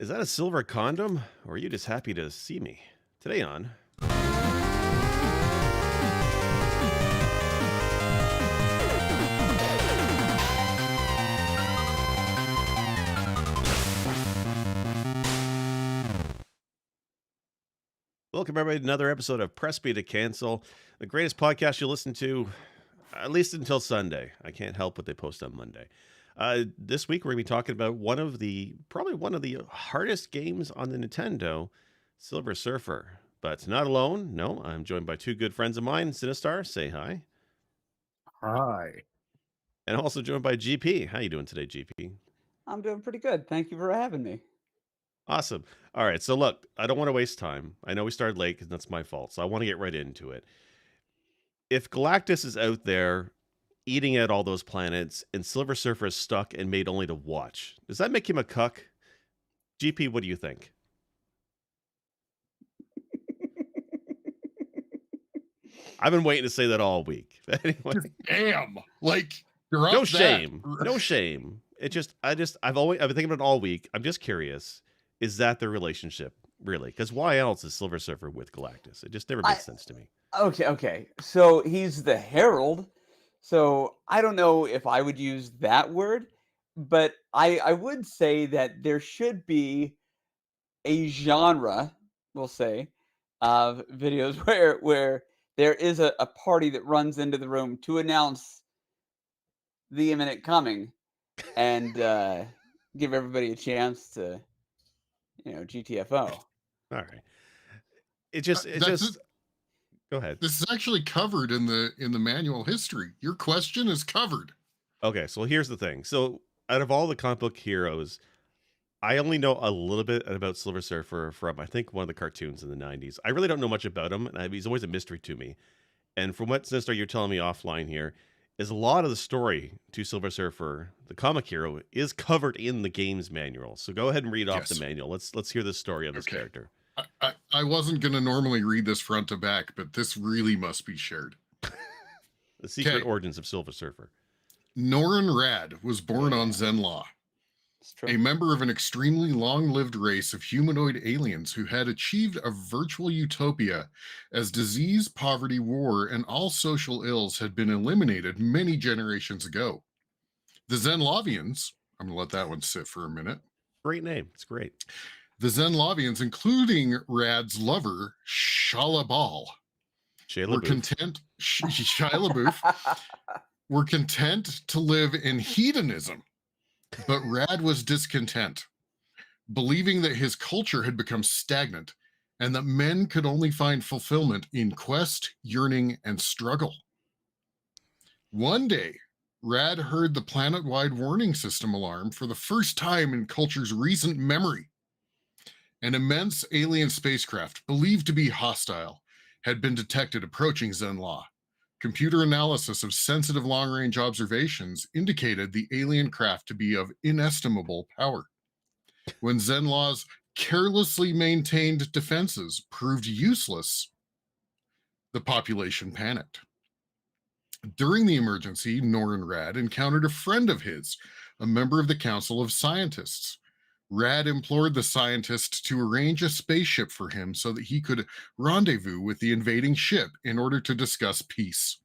Is that a silver condom, or are you just happy to see me? Today on. Welcome, everybody, to another episode of Press Me to Cancel, the greatest podcast you'll listen to, at least until Sunday. I can't help what they post on Monday. This week, we're going to be talking about probably one of the hardest games on the Nintendo, Silver Surfer. But not alone. No, I'm joined by two good friends of mine. Sinistar, say hi. Hi. And also joined by GP. How you doing today, GP? I'm doing pretty good. Thank you for having me. Awesome. All right. So look, I don't want to waste time. I know we started late because that's my fault. So I want to get right into it. If Galactus is out there eating at all those planets and Silver Surfer is stuck and made only to watch, does that make him a cuck? GP, what do you think? I've been waiting to say that all week. Anyway, Damn. Like, no shame. No shame. I've been thinking about it all week. I'm just curious. Is that the relationship, really? Because why else is Silver Surfer with Galactus? It just never makes sense to me. Okay. So he's the Herald. So I don't know if I would use that word, but I would say that there should be a genre, we'll say, of videos where there is a party that runs into the room to announce the imminent coming and give everybody a chance to, GTFO. All right. Go ahead. This is actually covered in the manual history. Your question is covered. Okay, so here's the thing. So out of all the comic book heroes, I only know a little bit about Silver Surfer from, I think, one of the cartoons in the 90s. I really don't know much about him, and he's always a mystery to me. And from what, Sinister, you're telling me offline here, is a lot of the story to Silver Surfer, the comic hero, is covered in the game's manual. So go ahead and read off the manual. Let's hear the story of this character. I wasn't going to normally read this front to back, but this really must be shared. The secret origins of Silver Surfer. Norrin Rad was born on Zenlaw, a member of an extremely long-lived race of humanoid aliens who had achieved a virtual utopia as disease, poverty, war, and all social ills had been eliminated many generations ago. The Zenlavians, I'm going to let that one sit for a minute. Great name. It's great. The Zenlavians, including Rad's lover, Shalabal, were content to live in hedonism. But Rad was discontent, believing that his culture had become stagnant and that men could only find fulfillment in quest, yearning, and struggle. One day, Rad heard the planet-wide warning system alarm for the first time in culture's recent memory. An immense alien spacecraft, believed to be hostile, had been detected approaching Zenlaw. Computer analysis of sensitive long-range observations indicated the alien craft to be of inestimable power. When Zenlaw's carelessly maintained defenses proved useless, the population panicked. During the emergency, Norrin Rad encountered a friend of his, a member of the Council of Scientists. Rad implored the scientists to arrange a spaceship for him so that he could rendezvous with the invading ship in order to discuss peace.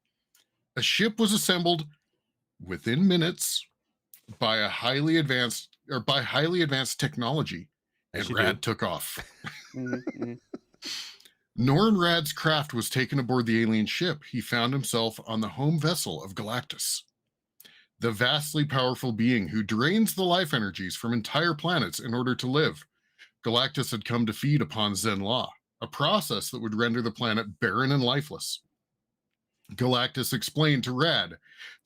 A ship was assembled within minutes by highly advanced technology, and Rad took off. Norrin Rad's craft was taken aboard the alien ship. He found himself on the home vessel of Galactus, the vastly powerful being who drains the life energies from entire planets in order to live. Galactus had come to feed upon Zenlaw, a process that would render the planet barren and lifeless. Galactus explained to Rad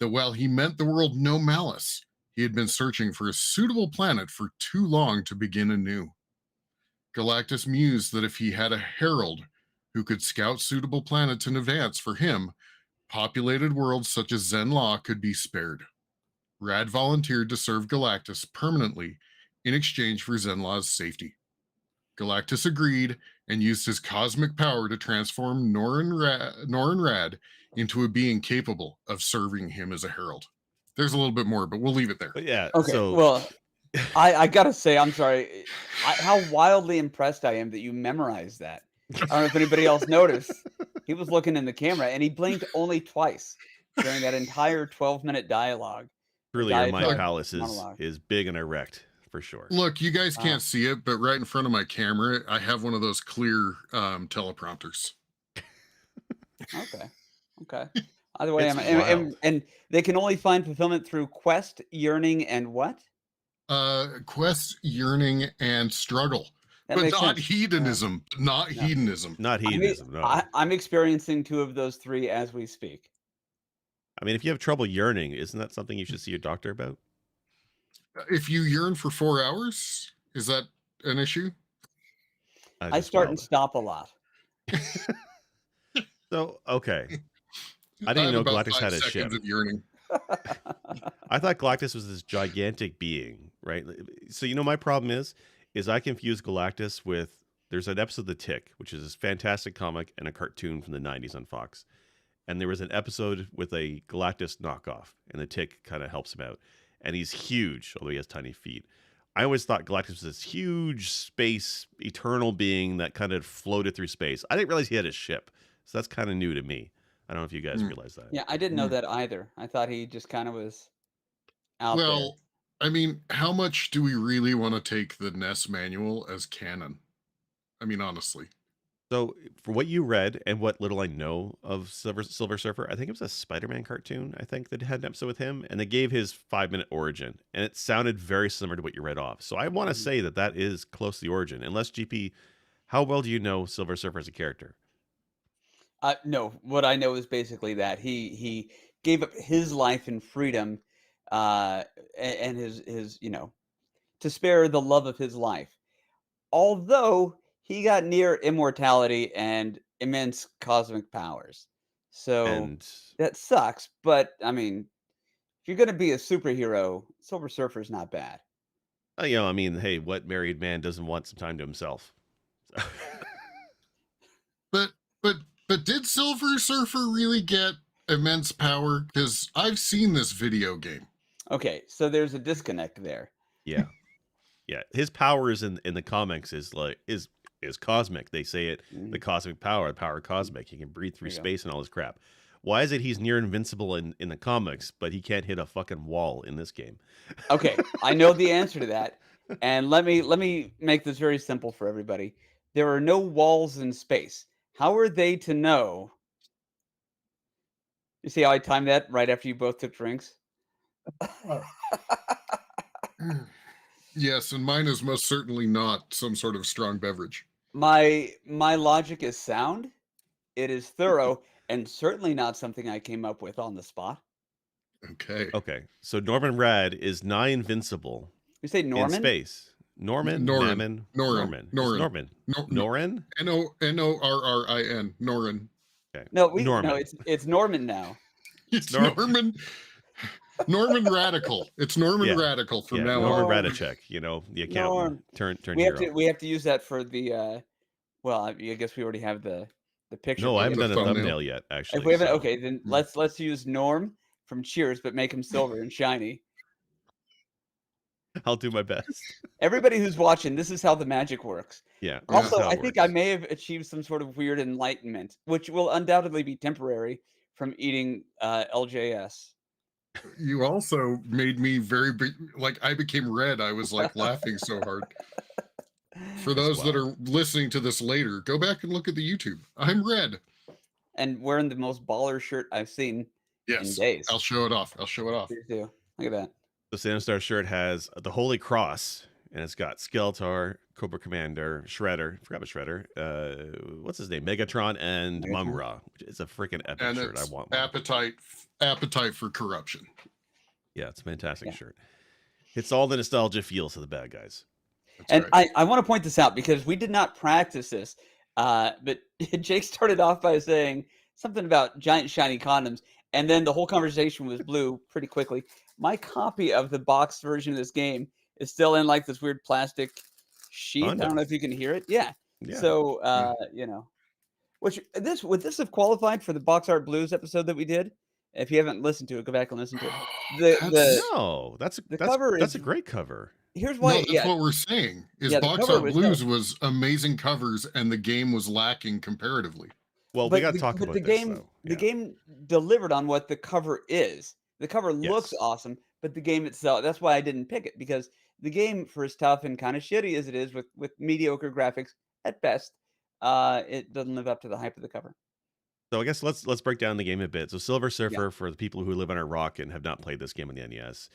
that while he meant the world no malice, he had been searching for a suitable planet for too long to begin anew. Galactus mused that if he had a herald who could scout suitable planets in advance for him, populated worlds such as Zenlaw could be spared. Rad volunteered to serve Galactus permanently in exchange for Zenlaw's safety. Galactus agreed and used his cosmic power to transform Norrin Rad into a being capable of serving him as a herald. There's a little bit more, but we'll leave it there. But yeah. Okay. So, well, I gotta say, I'm sorry. How wildly impressed I am that you memorized that. I don't know if anybody else noticed. He was looking in the camera and he blinked only twice during that entire 12-minute dialogue or Truly, our mind Look, diatribe palace monologue. is big and erect for sure. look, you guys Uh, can't see it, but right in front of my camera, I have one of those clear teleprompters. okay. Okay. Either way, It's wild. and they can only find fulfillment through quest, yearning, and what? Quest, yearning, and struggle, That but makes not sense. Yeah. hedonism. Not No. hedonism. Not hedonism, no. I'm experiencing 2 of those 3 as we speak. I mean, if you have trouble yearning, isn't that something you should see your doctor about? If you yearn for 4 hours, is that an issue? I Just start and wild. stop a lot. So, okay. I I didn't have know about Galactus 5 had a seconds ship. of yearning. I thought Galactus was this gigantic being, right? So my problem is I confuse Galactus with there's an episode of The Tick, which is this fantastic comic and a cartoon from the 90s on Fox. And there was an episode with a Galactus knockoff, and the Tick kind of helps him out. And he's huge, although he has tiny feet. I always thought Galactus was this huge space eternal being that kind of floated through space. I didn't realize he had a ship. So that's kind of new to me. I don't know if you guys Hmm. realize that. Yeah, I didn't know Hmm. that either. I thought he just kind of was out there. Well, I mean, how much do we really want to take the NES manual as canon? I mean, honestly. So, for what you read and what little I know of Silver Surfer, I think it was a Spider-Man cartoon. I think that had an episode with him, and they gave his 5-minute origin, and it sounded very similar to what you read off. So, I want to say that that is close to the origin. Unless GP, how well do you know Silver Surfer as a character? No, what I know is basically that he gave up his life and freedom, and his to spare the love of his life. Although he got near immortality and immense cosmic powers, so And that sucks. But I mean, if you're gonna be a superhero, Silver Surfer's not bad. I mean, hey, what married man doesn't want some time to himself? But but but did Silver Surfer really get immense power? Because I've seen this video game. Okay, so there's a disconnect there. Yeah. Yeah, his powers in the comics is cosmic. They say it the Mhm. cosmic power, the power cosmic. He can breathe through There you go. space and all this crap. Why is it he's near invincible in the comics, but he can't hit a fucking wall in this game? Okay, I know the answer to that, and let me make this very simple for everybody. There are no walls in space. How are they to know? You see how I timed that right after you both took drinks? Yes, and mine is most certainly not some sort of strong beverage. My logic is sound. It is thorough, and certainly not something I came up with on the spot. Okay. Okay, so Norman Rad is nigh invincible You say in Norman? space. Norman, Norin. Mammon, Norin. It's Norin. Norman. No, Norin? Norrin. Norin. Okay, No, Norman. it's Norman now. It's Nor- Norman. Norman Radical. It's Norman Yeah. Radical from Yeah, now Norman on. Norm. Radicek, the accountant. Norm. Turn We have hero. to use that for the well, I guess we already have the picture. No, I But haven't The done a thumbnail. thumbnail yet, if actually. we haven't, So okay, then Hmm. let's use Norm from Cheers, but make him silver and shiny. I'll do my best. Everybody who's watching, this is how the magic works. Yeah. Yeah. This is Also, how I it think I works. may have achieved some sort of weird enlightenment, which will undoubtedly be temporary from eating LJS. You also made me very big. Like I became red. I was like laughing so hard. For those that are listening to this later, go back and look at the YouTube. I'm red. And wearing the most baller shirt I've seen in Yes. days. I'll show it off. I'll show it off. Here too. Look at that. The Sandstar shirt has the Holy Cross, and it's got Skeletor, Cobra Commander, Shredder. Forgot about Shredder. What's his name? Megatron and Megatron. Mumra, which is a freaking epic And shirt. I it's want one. appetite for corruption. Yeah, it's a fantastic Yeah. shirt. It's all the nostalgia feels of the bad guys. That's And right. I want to point this out because we did not practice this. But Jake started off by saying something about giant shiny condoms, and then the whole conversation was blue pretty quickly. My copy of the boxed version of this game is still in like this weird plastic sheath. I Condom. don't know if you can hear it. Yeah. Yeah. So which would this have qualified for the Box Art Blues episode that we did? If you haven't listened to it, go back and listen to it. The That's- No, that's The that's cover that's a is- great cover. here's No, why. that's Yeah, what we're saying. Is yeah, the Box cover Art was dope. Blues was amazing covers, and the game was lacking comparatively. Well, we got to talk But the about this game though. the Yeah. game delivered on what the cover is. The cover looks Yes. awesome, but the game itself, that's why I didn't pick it, because the game, for as tough and kind of shitty as it is with mediocre graphics at best, it doesn't live up to the hype of the cover. So I guess let's break down the game a bit. So Silver Yeah. Surfer, for the people who live on a rock and have not played this game on the NES,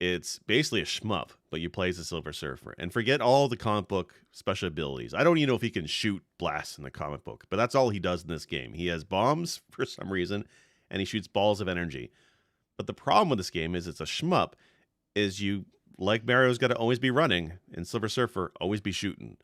it's basically a shmup, but you play as a Silver Surfer. And forget all the comic book special abilities. I don't even know if he can shoot blasts in the comic book, but that's all he does in this game. He has bombs for some reason, and he shoots balls of energy. But the problem with this game is it's a shmup. Is you like Mario's got to always be running, and Silver Surfer always be shooting,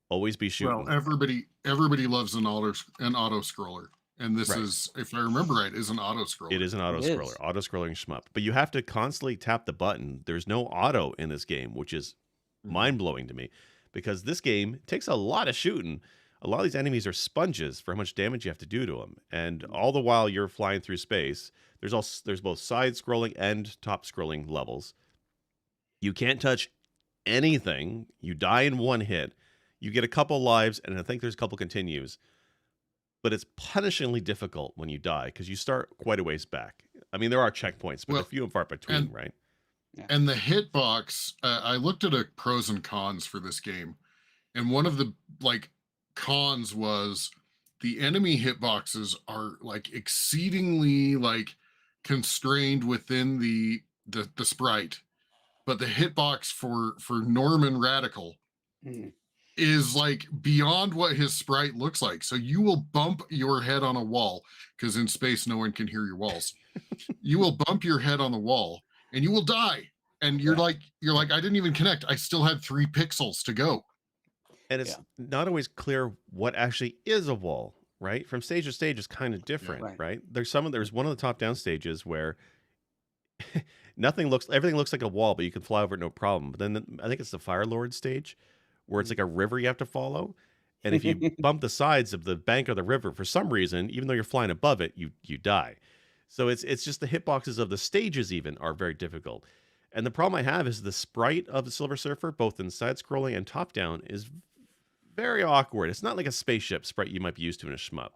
always be Well, shooting. everybody loves an auto scroller, and this Right. is, if I remember right, is an auto It scroller. is an It auto scroller, is. auto scrolling shmup. But you have to constantly tap the button. There's no auto in this game, which is mind blowing to me, because this game takes a lot of shooting. A lot of these enemies are sponges for how much damage you have to do to them, and all the while you're flying through space. There's both side scrolling and top scrolling levels. You can't touch anything. You die in one hit. You get a couple lives, and I think there's a couple continues. But it's punishingly difficult when you die because you start quite a ways back. I mean, there are checkpoints, but they're Well, few and far between, and right? Yeah. and the hitbox, I looked at a pros and cons for this game, and one of the like cons was the enemy hitboxes are like exceedingly like constrained within the sprite, but the hitbox for Norman Radical Mhm. is like beyond what his sprite looks like. So you will bump your head on a wall, because in space no one can hear your walls. You will bump your head on the wall and you will die. And Yeah. you're like, I didn't even connect. I still had 3 pixels to go. And it's Yeah. not always clear what actually is a wall, right? From stage to stage is kind of Yeah. different, Right. right? There's one of the top down stages where everything looks like a wall, but you can fly over it no problem. But then I think it's the Fire Lord stage where it's like a river you have to follow. And if you bump the sides of the bank of the river for some reason, even though you're flying above it, you die. So it's just the hitboxes of the stages even are very difficult. And the problem I have is the sprite of the Silver Surfer, both in side scrolling and top down, is very awkward. It's not like a spaceship sprite you might be used to in a shmup.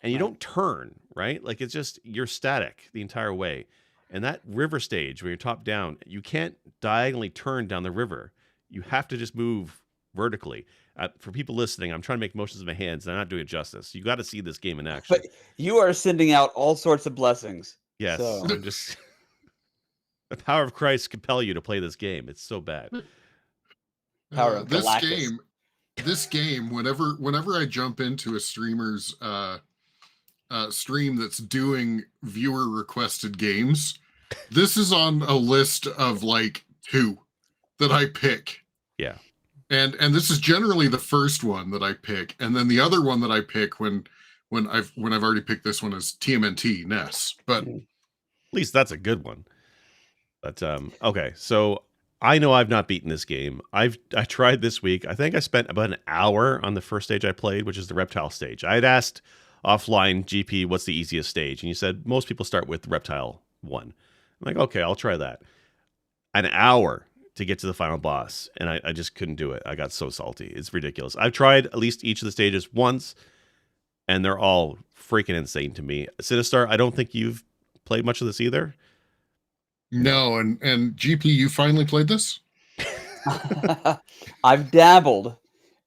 And you Right. don't turn, right? Like it's just you're static the entire way. And that river stage where you're top down, you can't diagonally turn down the river. You have to just move vertically. For people listening, I'm trying to make motions with my hands, and I'm not doing it justice. You got to see this game in action. But you are sending out all sorts of blessings. Yes, So I'm just the power of Christ compel you to play this game. It's so bad. power of This Galactus. game, whenever I jump into a streamer's stream that's doing viewer requested games, this is on a list of like 2 that I pick. Yeah. And this is generally the first one that I pick, and then the other one that I pick when I've already picked this one is TMNT NES. But Mhm. At least that's a good one. But okay, so I know I've not beaten this game. I tried this week. I think I spent about an hour on the first stage I played, which is the reptile stage. I had asked offline GP, what's the easiest stage? And you said most people start with reptile 1. I'm like, okay, I'll try that. An hour to get to the final boss, and I just couldn't do it. I got so salty. It's ridiculous. I've tried at least each of the stages once, and they're all freaking insane to me. Sinistar, I don't think you've played much of this either. no, and GP, you finally played this? I've dabbled.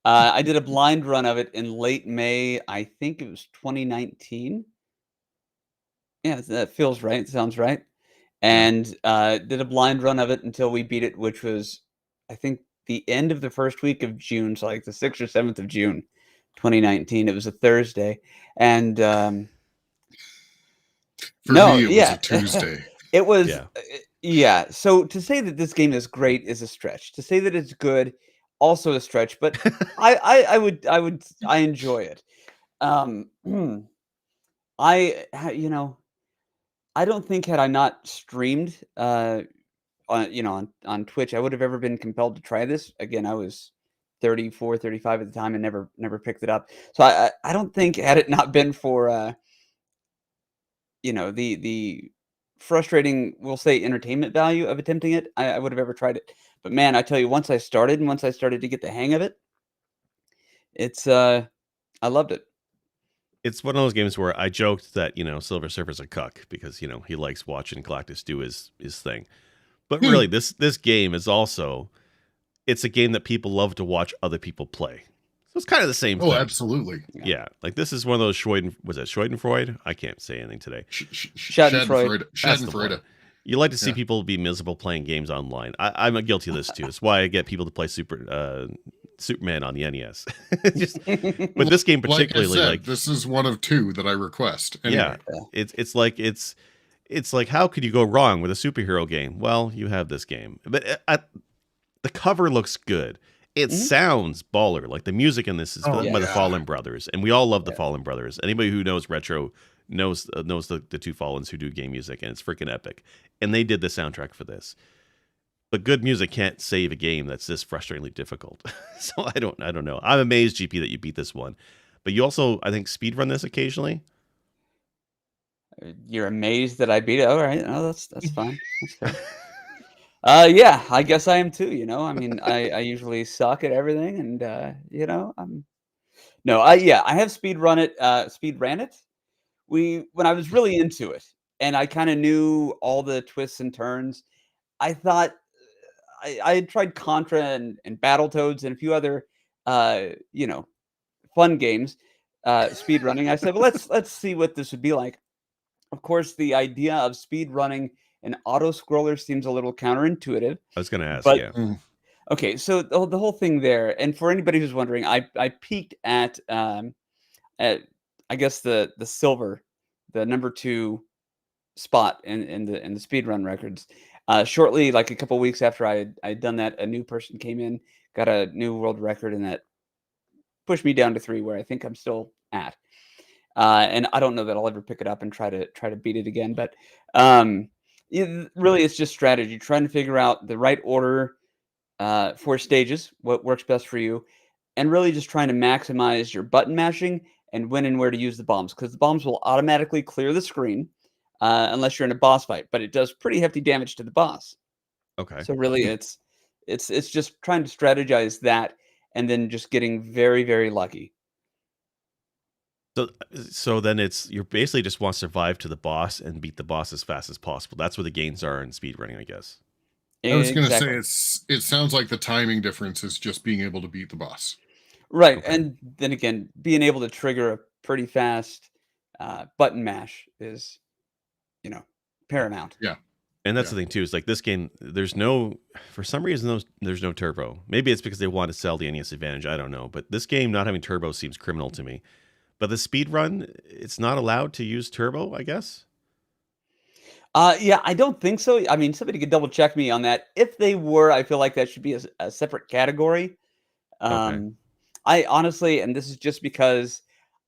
I did a blind run of it in late May. I think it was 2019. Yeah, that feels right. Sounds right. And did a blind run of it until we beat it, which was, I think, the end of the first week of June, so like the 6th or 7th of June, 2019. It was a Thursday, and For no, me, it was yeah, a Tuesday. it was, Yeah. yeah. So to say that this game is great is a stretch. To say that it's good, also a stretch. But I enjoy it. Um, I don't think had I not streamed on Twitch, I would have ever been compelled to try this. Again, I was 34, 35 at the time and never picked it up. So I don't think had it not been for the frustrating, we'll say, entertainment value of attempting it, I would have ever tried it. But man, I tell you, once I started and once I started to get the hang of it, it's I loved it. It's one of those games where I joked that, Silver Surfer's a cuck because, he likes watching Galactus do his thing. But Hmm. really, this game is also it's a game that people love to watch other people play. So it's kind of the same Oh, thing. absolutely. Yeah. Yeah, like this is one of those Schadenfreude? I can't say anything today. Schadenfreude. That's the one. Schadenfreude. You like to see Yeah. people be miserable playing games online. I'm guilty of this too. It's why I get people to play Superman on the NES. But this game Like I particularly, said, this is one of two that I request. yeah, Anyway, it's like how could you go wrong with a superhero game? Well, you have this game, but the cover looks good. It Mhm. sounds baller. Like the music in this is Oh, by the yeah. Fallen Brothers, and we all love the Yeah. Fallen Brothers. Anybody who knows retro knows the two Fallens who do game music, and it's freaking epic. And they did the soundtrack for this. But good music can't save a game that's this frustratingly difficult. So I don't know. I'm amazed, GP, that you beat this one. But you also, I think, speedrun this occasionally. You're amazed that I beat it. All right, no, that's fine. That's fair. Yeah, I guess I am too. I mean, I usually suck at everything, and no, I have speed ran it. When I was really into it, and I kind of knew all the twists and turns. I thought I had tried Contra and Battletoads and a few other, uh, you know, fun games, speed running. I said, well, let's see what this would be like. Of course, the idea of speed running an auto scroller seems a little counterintuitive, I was going to ask, but yeah. Mm. okay. So the whole thing there, and for anybody who's wondering, I peaked at I guess the silver, the number 2 spot in the speed run records. Shortly, like a couple weeks after I'd done that, a new person came in, got a new world record, and that pushed me down to 3, where I think I'm still at. And I don't know that I'll ever pick it up and try to beat it again. But really, it's just strategy, trying to figure out the right order for stages, what works best for you, and really just trying to maximize your button mashing and when and where to use the bombs, because the bombs will automatically clear the screen unless you're in a boss fight. But it does pretty hefty damage to the boss. Okay. So really, it's just trying to strategize that, and then just getting very, very lucky. So then you're basically just want to survive to the boss and beat the boss as fast as possible. That's where the gains are in speedrunning, I guess. I was going to say Exactly. it sounds like the timing difference is just being able to beat the boss. Right, Okay. and then again, being able to trigger a pretty fast button mash is, paramount. Yeah. And that's Yeah. the thing too, is like this game, for some reason, there's no turbo. Maybe it's because they want to sell the NES Advantage. I don't know. But this game not having turbo seems criminal to me. But the speed run, it's not allowed to use turbo, I guess. Yeah, I don't think so. I mean, somebody could double check me on that. If they were, I feel like that should be a separate category. Okay. Um, I honestly, and this is just because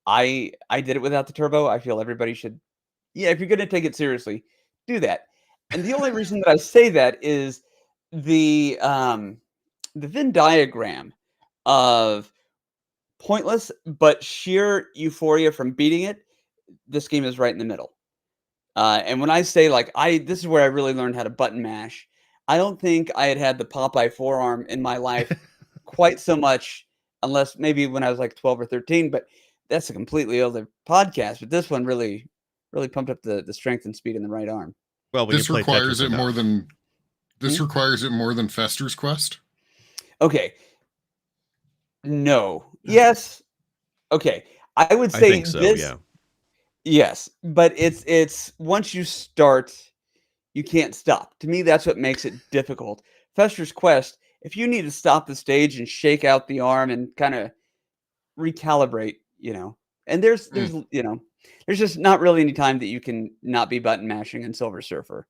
I did it without the turbo. I feel everybody should. Yeah, if you're going to take it seriously, do that. And the only reason that I say that is the um, the Venn diagram of pointless but sheer euphoria from beating it. This game is right in the middle. And when I say like this is where I really learned how to button mash. I don't think I had the Popeye forearm in my life quite so much, unless maybe when I was like 12 or 13. But that's a completely other podcast. But this one really, really pumped up the strength and speed in the right arm. Well, when you This play requires Tetris it more enough. than this Hmm? requires it more than Fester's Quest. Okay, no, yes, okay. I would I say think so, this, yeah. yes, but it's once you start, you can't stop. To me, that's what makes it difficult. Fester's Quest, if you need to stop the stage and shake out the arm and kind of recalibrate, and Mm. there's just not really any time that you can not be button mashing in Silver Surfer.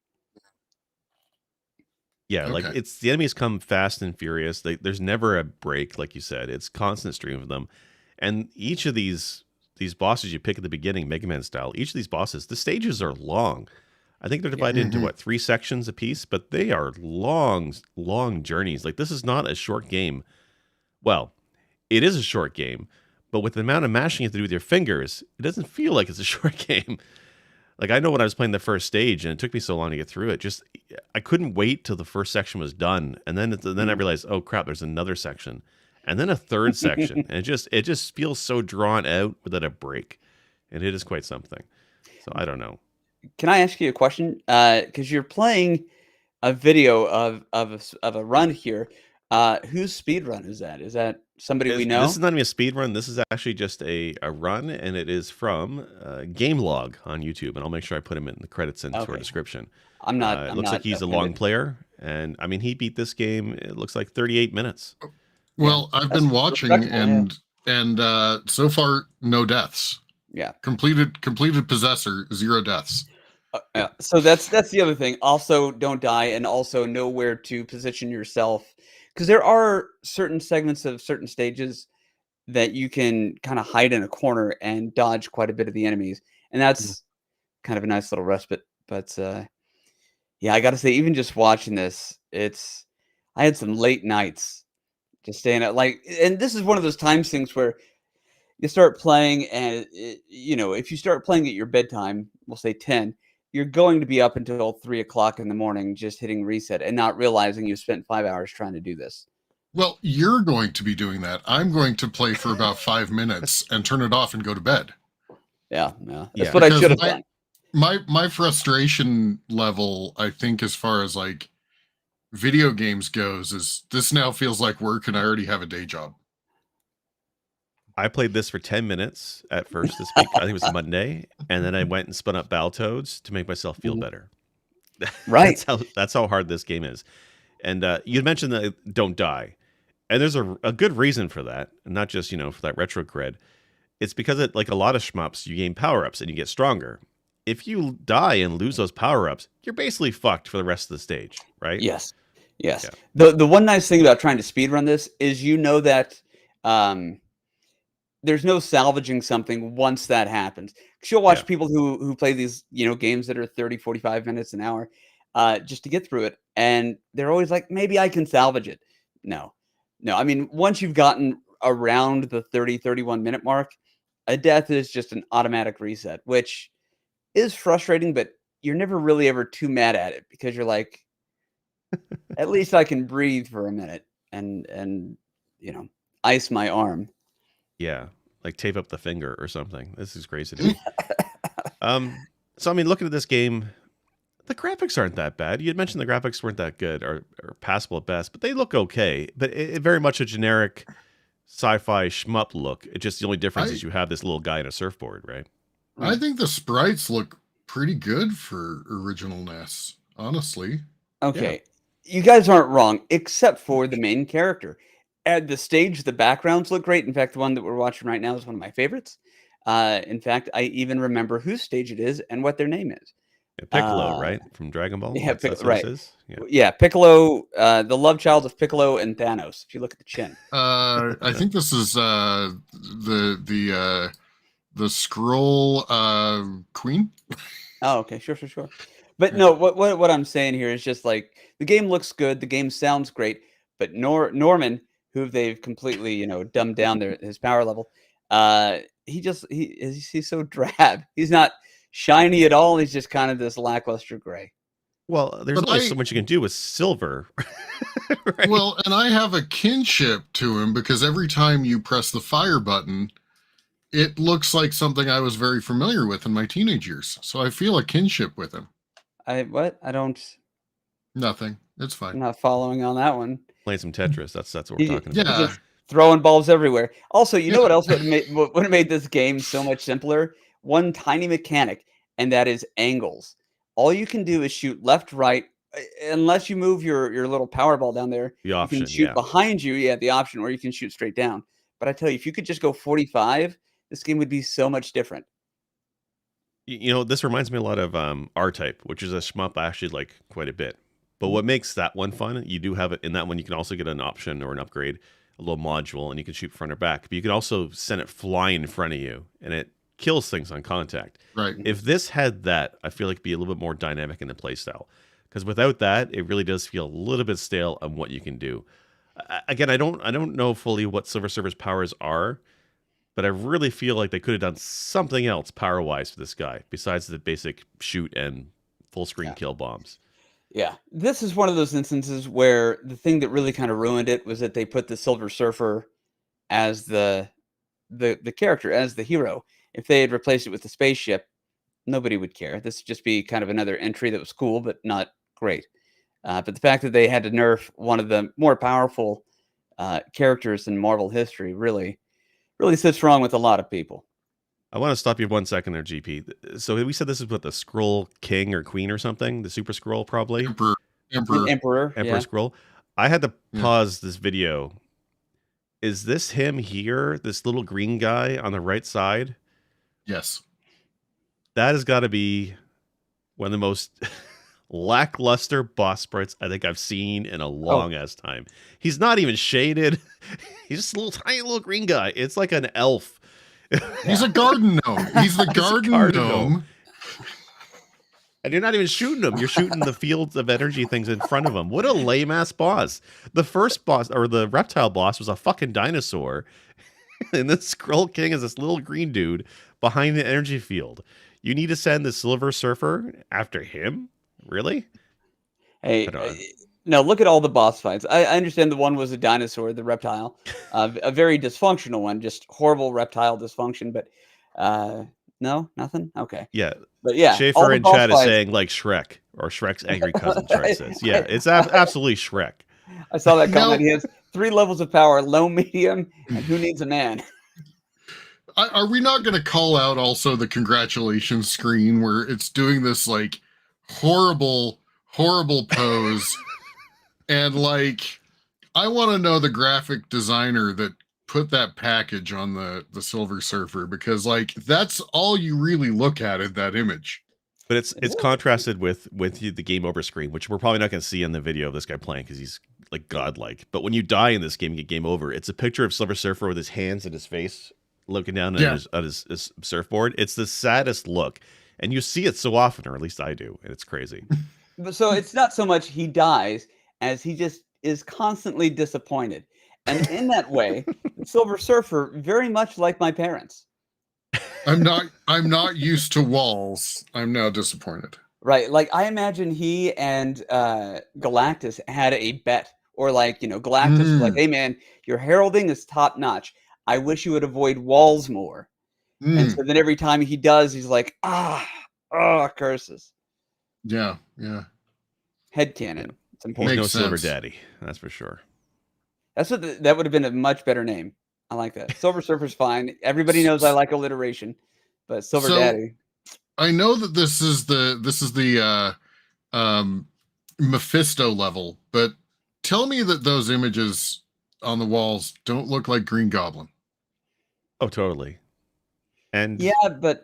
Yeah, like Okay. the enemies come fast and furious. There's never a break, like you said. It's constant stream of them. And each of these bosses you pick at the beginning, Mega Man style, each of these bosses, the stages are long. I think they're Yeah. divided into Mhm. 3 sections apiece, but they are long, long journeys. Like this is not a short game. Well, it is a short game, but with the amount of mashing you have to do with your fingers, it doesn't feel like it's a short game. Like I know when I was playing the first stage and it took me so long to get through it, just I couldn't wait till the first section was done, and then I Mm. realized, oh crap, there's another section, and then a third section, and it just feels so drawn out without a break, and it is quite something. So I don't know. Can I ask you a question? Because you're playing a video of a run here. Whose speed run is that? Is that somebody we This is know? not even a speed run. This is actually just a run, and it is from GameLog on YouTube. And I'll make sure I put him in the credits into our Okay. description. I'm not It I'm looks like not he's a long offended. player, and I mean he beat this game. It looks like 38 minutes. Yeah. Well, I've That's been watching, respectable, yeah. and so far no deaths. Yeah. Completed possessor, 0 deaths. Yeah. So that's the other thing. Also, don't die, and also know where to position yourself, because there are certain segments of certain stages that you can kind of hide in a corner and dodge quite a bit of the enemies, and Mm. that's kind of a nice little respite. But yeah, I got to say, even just watching this, I had some late nights just staying at and this is one of those times things where you start playing and if you start playing at your bedtime, we'll say 10, you're going to be up until 3 o'clock in the morning just hitting reset and not realizing you spent 5 hours trying to do this. Well, you're going to be doing that. I'm going to play for about 5 minutes and turn it off and go to bed. Yeah, yeah, that's Yeah. what I Because should have done. my frustration level, I think, as far as like video games goes, is this now feels like work and I already have a day job. I played this for 10 minutes at first this week. I think it was a Monday, and then I went and spun up Battletoads to make myself feel Mhm. better. Right. That's how hard this game is. And you mentioned that don't die, and there's a good reason for that, and not just for that retro cred. It's because like a lot of shmups, you gain power ups and you get stronger. If you die and lose those power ups, you're basically fucked for the rest of the stage, right? Yes. Yes. Yeah, The one nice thing about trying to speedrun this is that um, there's no salvaging something once that happens. 'Cause you'll yeah. watch people who play these, games that are 30, 45 minutes an hour, just to get through it, and they're always like, "Maybe I can salvage it." No. No, I mean, once you've gotten around the 30, 31-minute mark, a death is just an automatic reset, which is frustrating, but you're never really ever too mad at it because you're like, "At least I can breathe for a minute and, you know, ice my arm." Yeah, like tape up the finger or something. This is crazy to me. Um, so I mean, looking at this game, the graphics aren't that bad. You had mentioned the graphics weren't that good or passable at best, but they look okay. But it very much a generic sci-fi shmup look. It's just the only difference I is you have this little guy in a surfboard, right? I Mm. think the sprites look pretty good for original NES, honestly. Yeah, Okay. You guys aren't wrong, except for the main character. At the stage, the backgrounds look great. In fact, the one that we're watching right now is one of my favorites. In fact, I even remember whose stage it is and what their name is. yeah, Piccolo, Uh, right, from Dragon Ball. yeah, That's who this right. is. Yeah, Yeah, Piccolo, the love child of Piccolo and Thanos. If you look at the chin. I think this is the scroll queen. Oh, okay, sure, sure, sure. But no, what I'm saying here is just like the game looks good, the game sounds great, but Norman, who they've completely dumbed down his power level, he's so drab. He's not shiny at all. He's just kind of this lackluster gray. well, there's But only so much you can do with silver, right? well, and I have a kinship to him because every time you press the fire button, it looks like something I was very familiar with in my teenage years. So I feel a kinship with him. I don't. Nothing. It's I'm fine. not following on that one. Playing some Tetris. That's what we're He, talking about. he's Yeah. just throwing balls everywhere. Also, you know what Yeah. else would have made this game so much simpler? One tiny mechanic, and that is angles. All you can do is shoot left, right, unless you move your little power ball down there. The You can option, shoot yeah. behind you, yeah, the option, or you can shoot straight down. But I tell you, if you could just go 45, this game would be so much different. This reminds me a lot of R-Type, which is a shmup I actually like quite a bit. But Mhm. what makes that one fun, you do have it in that one, you can also get an option or an upgrade, a little module, and you can shoot front or back. But you can also send it flying in front of you, and it kills things on contact. Right. If this had that, I feel like it'd be a little bit more dynamic in the playstyle. Because without that, it really does feel a little bit stale on what you can do. Again, I don't know fully what Silver Surfer's powers are, but I really feel like they could have done something else power-wise for this guy besides the basic shoot and full-screen Yeah. kill bombs. Yeah. This is one of those instances where the thing that really kind of ruined it was that they put the Silver Surfer as the character, as the hero. If they had replaced it with the spaceship, nobody would care. This would just be kind of another entry that was cool, but not great. But the fact that they had to nerf one of the more powerful characters in Marvel history really sits wrong with a lot of people. I want to stop you 1 second there, GP. So we said this is what the Skrull King or Queen or something, the Super Skrull probably, Emperor. Emperor, Emperor yeah. Skrull. I had to Yeah. pause this video. Is this him here? This little green guy on the right side? Yes. That has got to be one of the most lackluster boss sprites I think I've seen in a long ass time. He's not even shaded. He's just a little tiny little green guy. It's like an elf. He's a garden gnome. He's the garden gnome. And you're not even shooting him. You're shooting the fields of energy things in front of him. What a lame ass boss. The first boss, or the reptile boss, was a fucking dinosaur. And the Skrull King is this little green dude behind the energy field. You need to send the Silver Surfer after him? Really? Hey, no, look at all the boss fights. I understand the one was a dinosaur, the reptile, a very dysfunctional one, just horrible reptile dysfunction. But no, nothing. Okay. Yeah. But yeah, Schaefer in chat is saying like Shrek, or Shrek's angry cousin, Chart says. Yeah, it's absolutely Shrek. I saw that comment. He has 3 levels of power: low, medium, and who needs a man? Are we not going to call out also the congratulations screen where it's doing this like horrible pose? And like, I want to know the graphic designer that put that package on the Silver Surfer, because like that's all you really look at in that image. But it's contrasted with the game over screen, which we're probably not going to see in the video of this guy playing because he's like godlike. But when you die in this game and get game over, it's a picture of Silver Surfer with his hands and his face looking down at his surfboard. It's the saddest look, and you see it so often, or at least I do, and it's crazy. So it's not so much he dies as he just is constantly disappointed. And in that way, Silver Surfer, very much like my parents. I'm not used to walls. I'm now disappointed. Right. Like I imagine he and Galactus had a bet, or like, Galactus was like, hey man, your heralding is top notch. I wish you would avoid walls more. And so then every time he does, he's like, curses. Yeah. Headcanon. It's important. He's no Makes Silver sense. Daddy, that's for sure. That would have been a much better name. I like that. Silver Surfer's fine. Everybody knows I like alliteration, but Silver Daddy. I know that this is the Mephisto level, but tell me that those images on the walls don't look like Green Goblin. Oh, totally. And yeah, but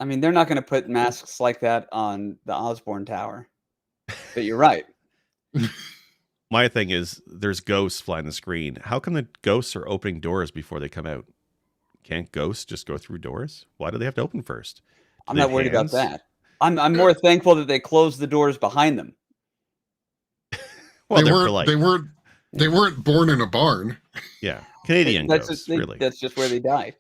I mean, they're not going to put masks like that on the Osborn Tower. But you're right. My thing is, there's ghosts flying the screen. How come the ghosts are opening doors before they come out? Can't ghosts just go through doors? Why do they have to open first? I'm not worried about that. I'm more thankful that they closed the doors behind them. Well, they weren't born in a barn. Yeah, Canadian ghosts. Really, that's just where they died.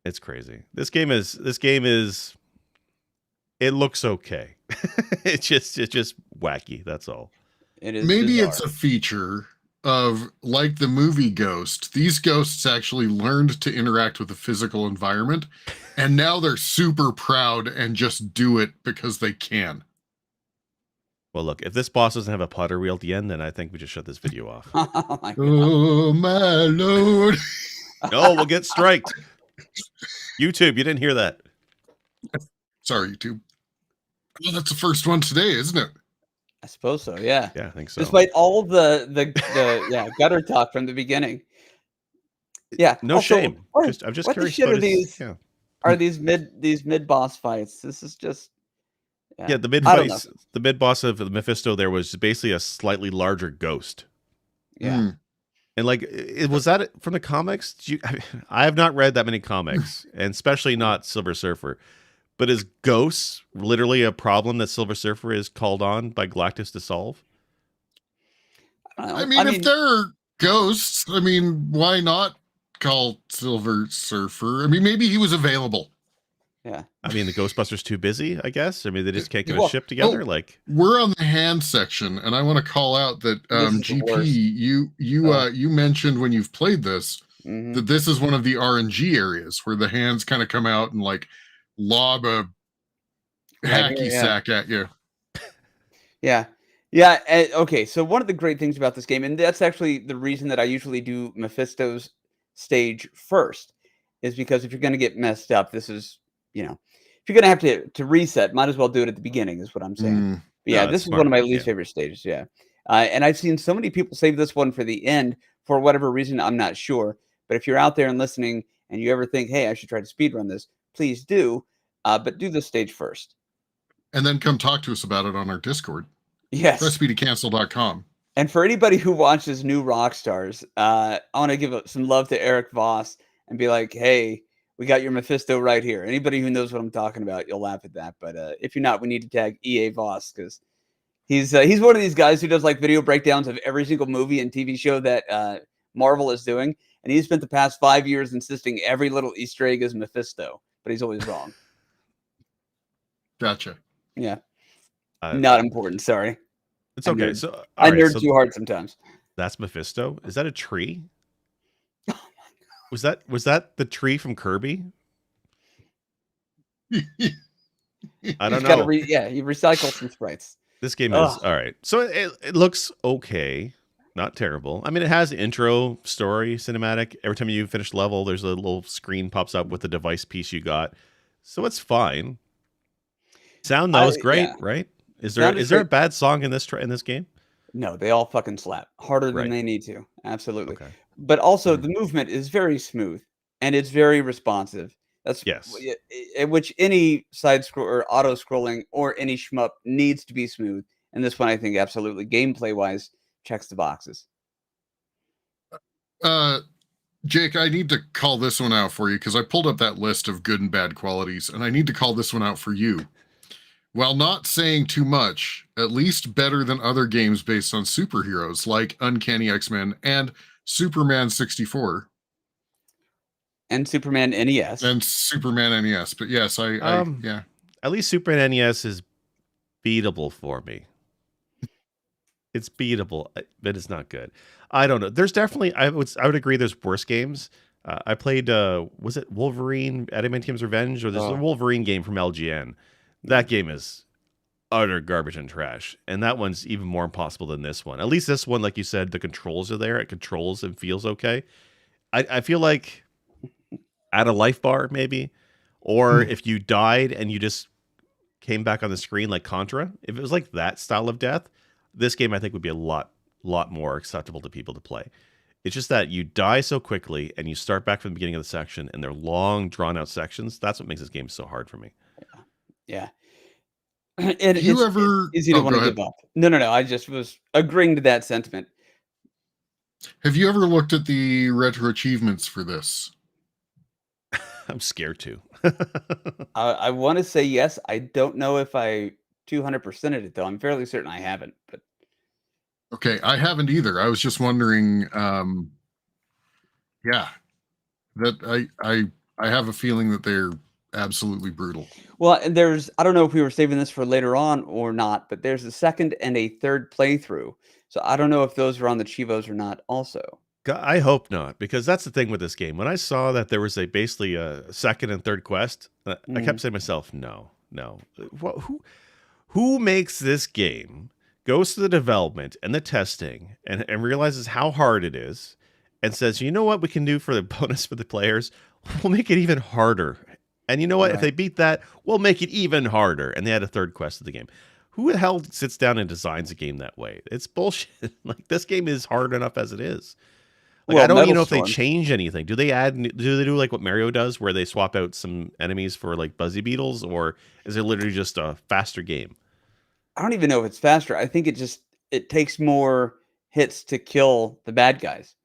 It's crazy. This game is. It looks okay. it's just wacky. That's all. It is. Maybe bizarre. it's a feature of like the movie Ghost. These ghosts actually learned to interact with the physical environment, and now they're super proud and just do it because they can. Well, look, if this boss doesn't have a Potter wheel at the end, then I think we just shut this video off. Oh my lord! No, we'll get striked. YouTube, you didn't hear that. Sorry, YouTube. Well, that's the first one today, isn't it? I suppose so. Yeah. Yeah, I think so. Despite all the gutter talk from the beginning. Yeah. No also, shame. I'm just what curious. The shit about are these? Yeah. Are these mid boss fights? This is just. Yeah, the mid boss of the Mephisto there was basically a slightly larger ghost. Yeah. And like, was that from the comics? I have not read that many comics, and especially not Silver Surfer. But is ghosts literally a problem that Silver Surfer is called on by Galactus to solve? I mean, if there are ghosts, I mean, why not call Silver Surfer. I mean, maybe he was available. Yeah. I mean, the Ghostbusters too busy, I guess. I mean, they just can't get a Well, ship together. Like, We're on the hand section, and I want to call out that This is the GP, worst. you mentioned when you've played this mhm. that this is one of the RNG areas where the hands kind of come out and like lob a Right here, hacky yeah. sack at you. Yeah. Yeah, okay, so one of the great things about this game, and that's actually the reason that I usually do Mephisto's stage first, is because if you're gonna get messed up, this is, if you're gonna have to reset, might as well do it at the beginning, is what I'm saying. Mm, But yeah, no, that's this is one of smart. my Yeah. least favorite stages, yeah. And I've seen so many people save this one for the end for whatever reason, I'm not sure. But if you're out there and listening and you ever think, "Hey, I should try to speedrun this," please do, but do this stage first. and then come talk to us about it on our Discord. Yes. Recipe2cancel.com. And for anybody who watches New Rockstars, I want to give some love to Eric Voss and be like, "Hey, we got your Mephisto right here." Anybody who knows what I'm talking about, you'll laugh at that. But if you're not, we need to tag EA Voss because he's one of these guys who does like video breakdowns of every single movie and TV show that Marvel is doing, and he's spent the past 5 years insisting every little Easter egg is Mephisto, but he's always wrong. Gotcha. Yeah, Uh, not important. Sorry, It's I okay. nerd. So, I all right. nerd So too hard sometimes. that's Mephisto. Is that a tree? Was that the tree from Kirby? I don't You've got to know. you recycle some sprites. This game is Ugh. all right. So it looks okay, not terrible. I mean, it has intro, story, cinematic. Every time you finish the level, there's a little screen pops up with the device piece you got. So it's fine. Sound though is great, Yeah, right? Is there sound is is there a great. bad song in this game? No, they all fucking slap harder than Right. they need to. Absolutely. Okay. But also Mhm. the movement is very smooth and it's very responsive. That's Yes. which any side scroll or auto scrolling or any shmup needs to be smooth. And this one, I think, absolutely gameplay wise checks the boxes. Jake, I need to call this one out for you because I pulled up that list of good and bad qualities, and I need to call this one out for you. While not saying too much, at least better than other games based on superheroes like Uncanny X-Men and Superman 64 And Superman NES. and Superman NES. But yes, yeah. At least Super NES is beatable for me. It's beatable, but it's not good. I don't know. There's definitely I would agree. There's worse games. I played was it Wolverine Adamantium's Revenge or there's a Oh. Wolverine game from LGN. That game is utter garbage and trash, and that one's even more impossible than this one. At least this one, like you said, the controls are there. It controls and feels okay. I feel like at a life bar maybe, or if you died and you just came back on the screen like Contra, if it was like that style of death, this game I think would be a lot more acceptable to people to play. It's just that you die so quickly and you start back from the beginning of the section and they're long drawn out sections. That's what makes this game so hard for me. Yeah. And You it's ever? easy to Oh, want go to ahead. give up. No. I just was agreeing to that sentiment. Have you ever looked at the retro achievements for this? I'm scared to. I want to say yes. I don't know if I 200%ed it though. I'm fairly certain I haven't. But Okay, I haven't either. I was just wondering. Yeah, that I have a feeling that they're absolutely brutal. well, and I don't know if we were saving this for later on or not, but there's a second and a third playthrough. So I don't know if those are on the Chivos or not. Also, I hope not, because that's the thing with this game. When I saw that there was basically a second and third quest, I kept saying to myself, no. Who makes this game, goes to the development and the testing and realizes how hard it is and says, you know what we can do for the bonus for the players? We'll make it even harder. And you know what? If Right. they beat that, we'll make it even harder. And they had a third quest of the game. Who the hell sits down and designs a game that way? It's bullshit. Like, this game is hard enough as it is. Like, Well, I don't even Metal know if they Storm. change anything. Do they do like what Mario does, where they swap out some enemies for like Buzzy Beetles, or is it literally just a faster game? I don't even know if it's faster. I think it takes more hits to kill the bad guys.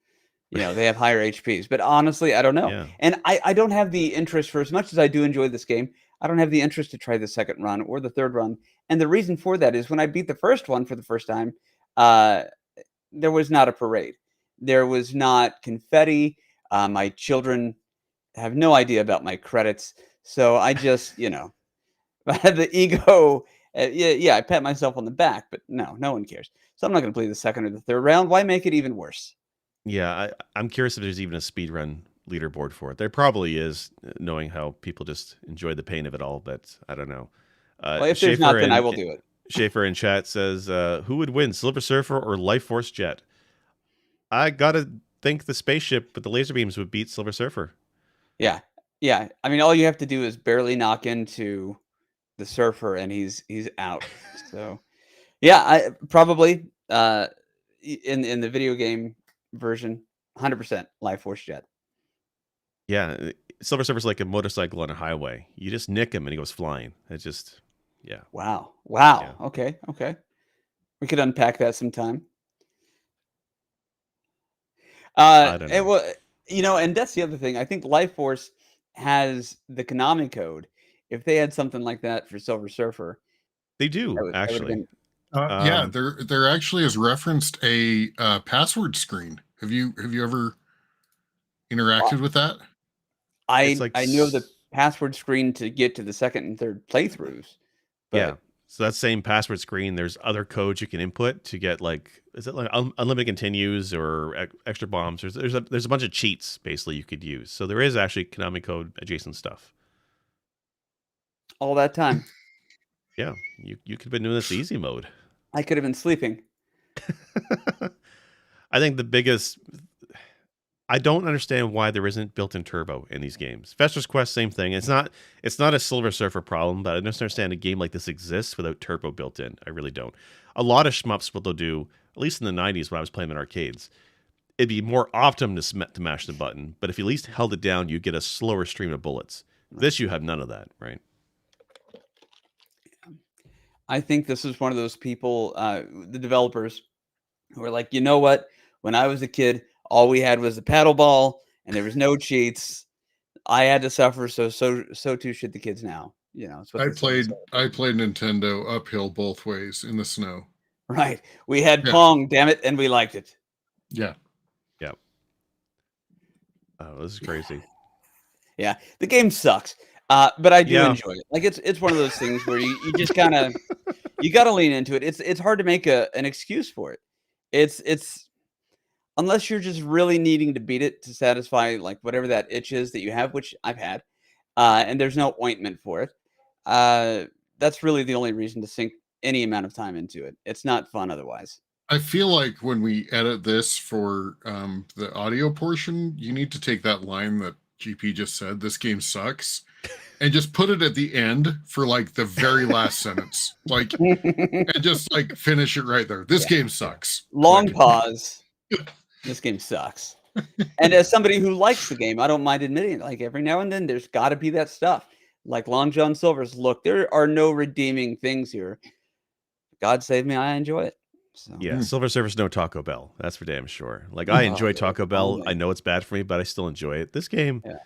They have higher HPs. But honestly, I don't know. Yeah. And I don't have the interest for as much as I do enjoy this game. I don't have the interest to try the second run or the third run. And the reason for that is when I beat the first one for the first time, there was not a parade. There was not confetti. My children have no idea about my credits, so I just, I had the ego. Yeah, I pat myself on the back, but no one cares. So I'm not going to play the second or the third round. Why make it even worse? Yeah, I'm curious if there's even a speedrun leaderboard for it. There probably is, knowing how people just enjoy the pain of it all, but I don't know. Well, if there's not, then I will do it. Schaefer in chat says, who would win, Silver Surfer or Life Force Jet? I gotta think the spaceship with the laser beams would beat Silver Surfer. Yeah. Yeah. I mean, all you have to do is barely knock into the surfer and he's out. So yeah, I probably in the video game version, 100% Life Force Jet. Yeah, Silver Surfer's like a motorcycle on a highway. You just nick him and he goes flying. It's just, yeah. Wow. Yeah. Okay. We could unpack that sometime. I don't know. Well, and that's the other thing. I think Life Force has the Konami code. If they had something like that for Silver Surfer, They do, that would have actually. been. Yeah, there actually is referenced a password screen. Have you ever interacted with that? It's like I know the password screen to get to the second and third playthroughs. yeah. But So that same password screen, there's other codes you can input to get, like, is it like unlimited continues or extra bombs? There's a bunch of cheats basically you could use. So there is actually Konami code adjacent stuff. all that time, Yeah, you could have been doing this easy mode. I could have been sleeping. I think the biggest, I don't understand why there isn't built-in turbo in these games. Fester's Quest, same thing. It's not a Silver Surfer problem, but I don't understand a game like this exists without turbo built in. I really don't. A lot of shmups, what they'll do, at least in the 90s when I was playing in arcades, it'd be more optimum to mash the button, but if you at least held it down, you get a slower stream of bullets. This, you have none of that, right? I think this is one of those people, the developers, who are like, you know what? When I was a kid, all we had was the paddle ball, and there was no cheats. I had to suffer, so too should the kids now. It's what I they say. played Nintendo uphill both ways in the snow. Right. We had Yeah. Pong, damn it, and we liked it. Yeah. Yeah. Oh, this is crazy. Yeah, the game sucks, but I do Yeah. enjoy it. Like it's one of those things where you just kind of you got to lean into it. It's hard to make an excuse for it. It's unless you're just really needing to beat it to satisfy like whatever that itch is that you have, which I've had, and there's no ointment for it. That's really the only reason to sink any amount of time into it. It's not fun otherwise. I feel like when we edit this for the audio portion, you need to take that line that GP just said, "This game sucks," and just put it at the end for like the very last sentence, like, and just like finish it right there. This game sucks. Long Like, pause. This game sucks. And as somebody who likes the game, I don't mind admitting it. Like every now and then, there's got to be that stuff. Like Long John Silver's, look, there are no redeeming things here. God save me, I enjoy it. So. Yeah, Silver Surfer's no Taco Bell. That's for damn sure. Like, I enjoy Taco Bell. my I know it's bad for me, but I still enjoy it. This game, Yeah.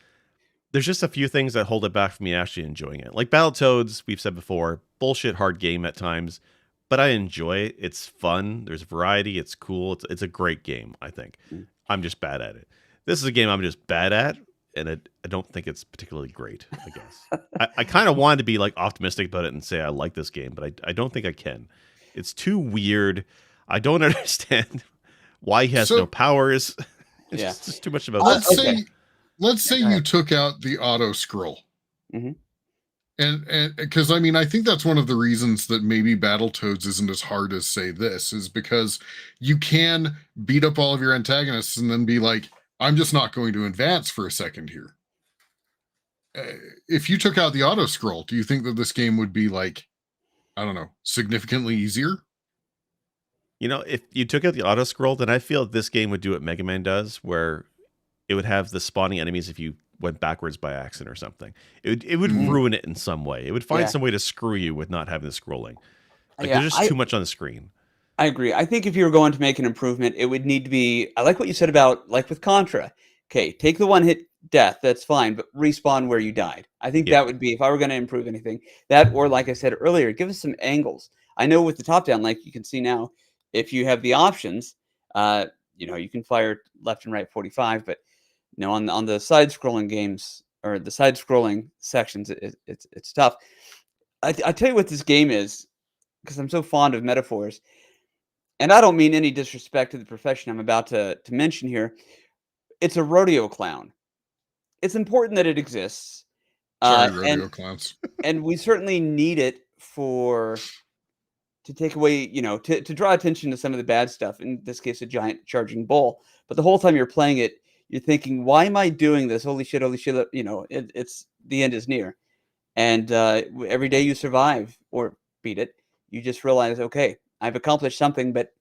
there's just a few things that hold it back from me actually enjoying it. Like Battletoads, we've said before, bullshit hard game at times, but I enjoy it. It's fun. There's variety. It's cool. It's a great game, I think. Mm. I'm just bad at it. This is a game I'm just bad at, and I don't think it's particularly great, I guess. I kind of wanted to be like optimistic about it and say I like this game, but I don't think I can. It's too weird. I don't understand why he has no powers. It's just too much about that. Let's say you took out the auto scroll. Mm-hmm. And because I mean, I think that's one of the reasons that maybe Battletoads isn't as hard as say this is because you can beat up all of your antagonists and then be like, I'm just not going to advance for a second here. If you took out the auto scroll, do you think that this game would be like, I don't know, significantly easier? You know, if you took out the auto scroll, then I feel this game would do what Mega Man does, where it would have the spawning enemies if you went backwards by accident or something. It would ruin it in some way. It would find some way to screw you with not having the scrolling. Like there's just too much on the screen. I agree. I think if you were going to make an improvement, it would need to be. I like what you said about like with Contra. Okay, take the one hit death. That's fine, but respawn where you died. I think that would be if I were going to improve anything. That or like I said earlier, give us some angles. I know with the top down, like you can see now, if you have the options, you can fire left and right 45, but on the side scrolling games or the side scrolling sections, it's tough. I tell you what this game is, because I'm so fond of metaphors, and I don't mean any disrespect to the profession I'm about to mention here. It's a rodeo clown. It's important that it exists, Sorry, and rodeo clowns. we certainly need it for to take away, to draw attention to some of the bad stuff. In this case, a giant charging bull. But the whole time you're playing it, you're thinking, "Why am I doing this? Holy shit! Holy shit!" It's the end is near, and every day you survive or beat it, you just realize, okay, I've accomplished something, but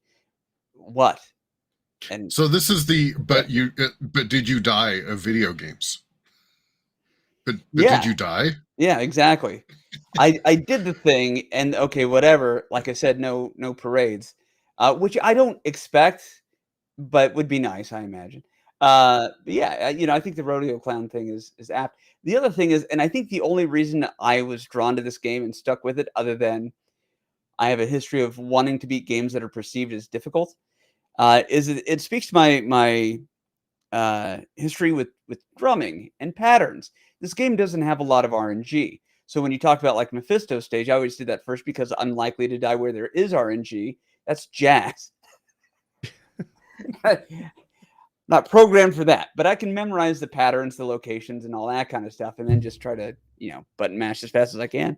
what? And So this is but did you die of video games? But did yeah, you die? yeah, exactly. I did the thing, and okay, whatever. Like I said, no parades, which I don't expect, but would be nice, I imagine. But yeah, I think the rodeo clown thing is apt. The other thing is, and I think the only reason I was drawn to this game and stuck with it, other than I have a history of wanting to beat games that are perceived as difficult, is it speaks to my history with drumming and patterns. This game doesn't have a lot of RNG. So when you talk about like Mephisto stage, I always did that first because I'm likely to die where there is RNG. That's jazz. Not programmed for that, but I can memorize the patterns, the locations, and all that kind of stuff, and then just try to, button mash as fast as I can.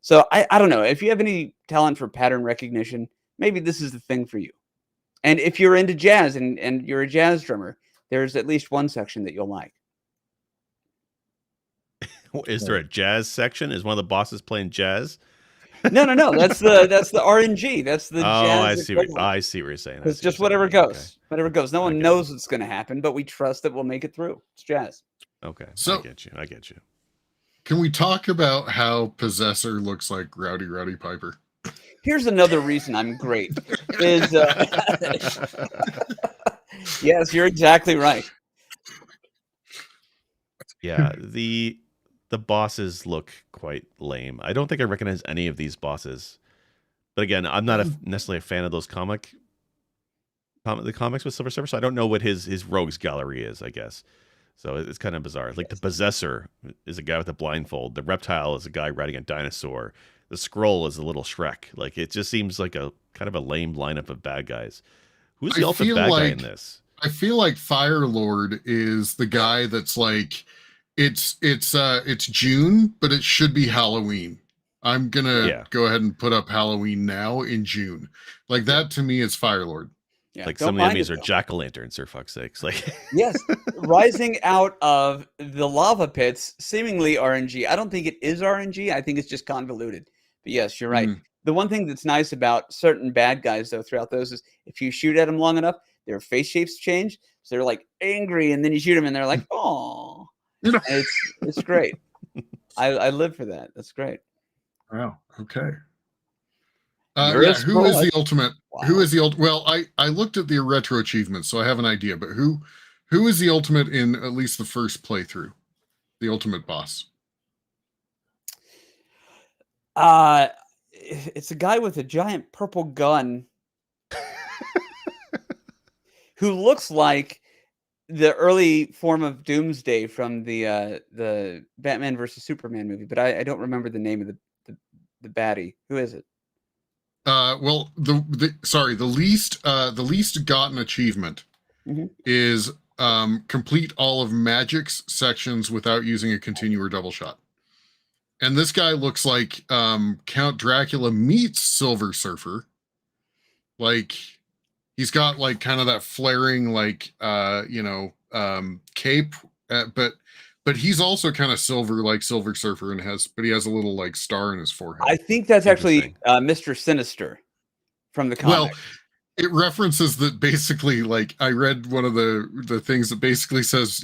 So I don't know. If you have any talent for pattern recognition, maybe this is the thing for you. And if you're into jazz and you're a jazz drummer, there's at least one section that you'll like. Is there a jazz section? Is one of the bosses playing jazz? No. That's the RNG. That's the Oh, jazz equivalent. I see what you're saying. It's just whatever goes. Whatever goes. No one Okay. knows what's going to happen, but we trust that we'll make it through. It's jazz. Okay. So- I get you. Can we talk about how Possessor looks like Rowdy Piper? Here's another reason I'm great. Is yes, you're exactly right. Yeah, the bosses look quite lame. I don't think I recognize any of these bosses. But again, I'm not necessarily a fan of those the comics with Silver Surfer, so I don't know what his rogues gallery is, I guess. So it's kind of bizarre. Like the Possessor is a guy with a blindfold. The Reptile is a guy riding a dinosaur. The Scroll is a little Shrek. Like it just seems like a kind of a lame lineup of bad guys. Who's the ultimate bad guy in this? I feel like Fire Lord is the guy that's like, it's June, but it should be Halloween. I'm gonna go ahead and put up Halloween now in June. Like that to me is Fire Lord. Yeah, like some of the enemies are jack-o'-lanterns, for fuck's sakes. Like yes, rising out of the lava pits, seemingly RNG. I don't think it is RNG. I think it's just convoluted. But yes, you're right. The one thing that's nice about certain bad guys, though, throughout those is if you shoot at them long enough, their face shapes change. So they're like angry, and then you shoot them, and they're like, "Oh." It's great. I live for that. That's great. Wow. Okay. Who is the ultimate? Wow. Who is the ultimate? Well, I looked at the retro achievements, so I have an idea. But who is the ultimate in at least the first playthrough? The ultimate boss. It's a guy with a giant purple gun who looks like the early form of Doomsday from the Batman versus Superman movie, but I don't remember the name of the baddie. Who is it? Well, the least gotten achievement is complete all of Magic's sections without using a continue or double shot. And this guy looks like Count Dracula meets Silver Surfer. Like he's got like kind of that flaring like cape, but he's also kind of silver like Silver Surfer and he has a little like star in his forehead. I think that's actually Mr. Sinister from the comic. Well, it references that basically, like I read one of the things that basically says,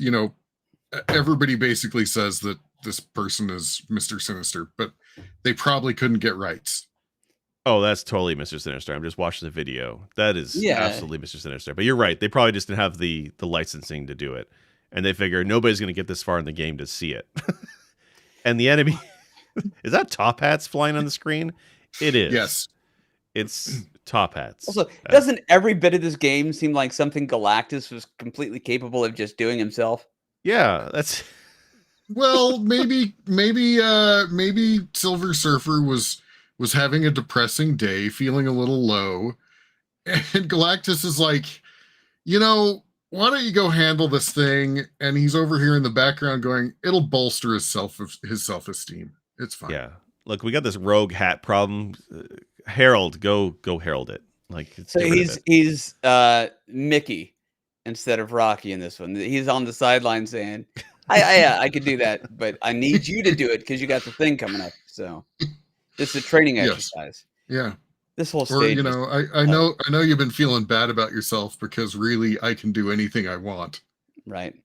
everybody basically says that this person is Mr. Sinister, but they probably couldn't get rights. Oh, that's totally Mr. Sinister. I'm just watching the video. That is absolutely Mr. Sinister. But you're right. They probably just didn't have the licensing to do it. And they figure nobody's going to get this far in the game to see it. And the enemy... Is that Top Hats flying on the screen? It is. Yes. It's Top Hats. Also, doesn't every bit of this game seem like something Galactus was completely capable of just doing himself? Yeah, that's Well, maybe Silver Surfer was having a depressing day, feeling a little low, and Galactus is like, why don't you go handle this thing? And he's over here in the background going, it'll bolster his self-esteem. It's fine. yeah. Look, we got this rogue hat problem. Herald, go herald it. Like, let's So get rid of it. he's Mickey instead of Rocky in this one. He's on the sideline saying, I could do that, but I need you to do it because you got the thing coming up. So this is a training Yes. exercise. Yeah. This whole Or, stage. I know you've been feeling bad about yourself because really I can do anything I want. Right.